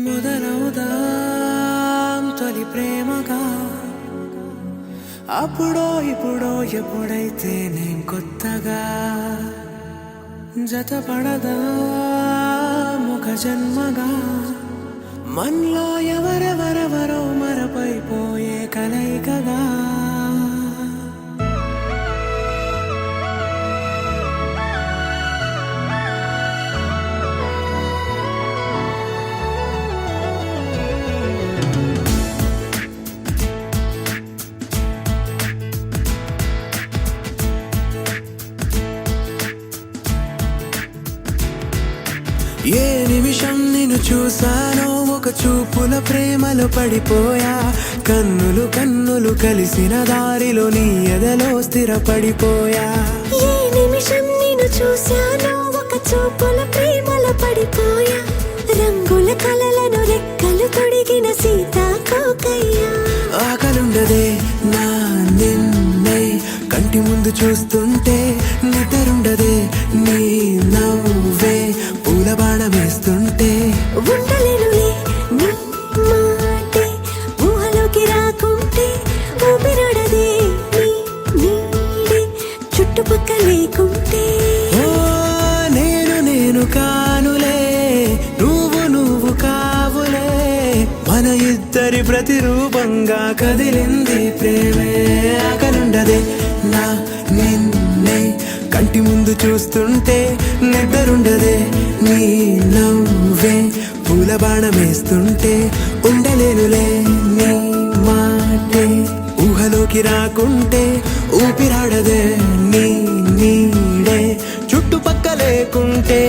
మొదలవుదాం తొలి ప్రేమగా అప్పుడో ఇప్పుడో ఎప్పుడైతే నేను కొత్తగా జతపడదా ఒక జన్మగా మనలో ఎవరెవరెవరో మరపైపోయే కలయికగా ఏ నిమిషం నిన్ను చూసానో ఒక చూపుల ప్రేమలో పడిపోయా కన్నులు కన్నులు కలిసిన దారిలో నీ ఎదలో స్థిరపడిపోయా ఏ నిమిషం నిన్ను చూసానో ఒక చూపుల ప్రేమలో పడిపోయా రంగుల కలలను రెక్కలు తొడిగిన సీతాకోకయ్యా ఆకలుండదే నా నిన్నే కంటి ముందు చూస్తుంటే నిద్రుండదే నీ నవ్వే పూల బాణం వేస్తుంటే ఉండలేనులే నీ మాటే ఊహలోకి రాకుంటే ఊపిరాడదే నీ నీడే చుట్టుపక్కల లేకుంటే ఓ నేను కానులే నువ్వు కావులే మన ఇద్దరి ప్రతిరూపంగా కదిలింది ప్రేమే ఆకలుండదే నా నిన్నే కంటి ముందు చూస్తుంటే నిద్రుండదే నీ నవ్వే పూల బాణం వేస్తుంటే ఉండలేనులే నీ మాటే ఊహలోకి రాకుంటే ఊపిరాడదే నీ నీడే చుట్టుపక్క లేకుంటే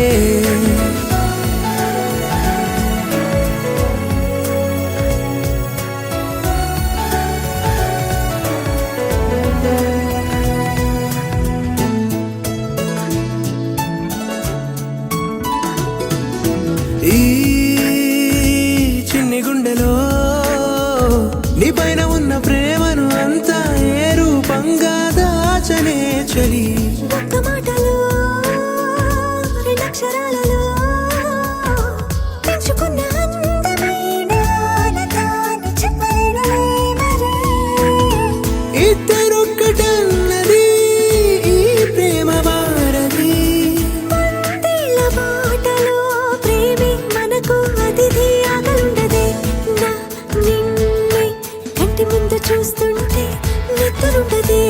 ఈ చిన్ని గుండెలో నీ పైన ఉన్న ప్రేమను అంతా ఏ రూపంగా దాచనే చలి ఒక్క మాటలో రెండక్షరాలలో పెంచుకున్న అందమైన ఆనందాన్ని చెప్పలేనులే మరి. ఇద్దరొక్కటన్నది ఈ ప్రేమ వారది వందేళ్ల బాటలో ప్రేమే మనకు అతిథి ఆగలుండదే నా నిన్నే కంటి ముందు చూస్తుంటే నిద్రుండదే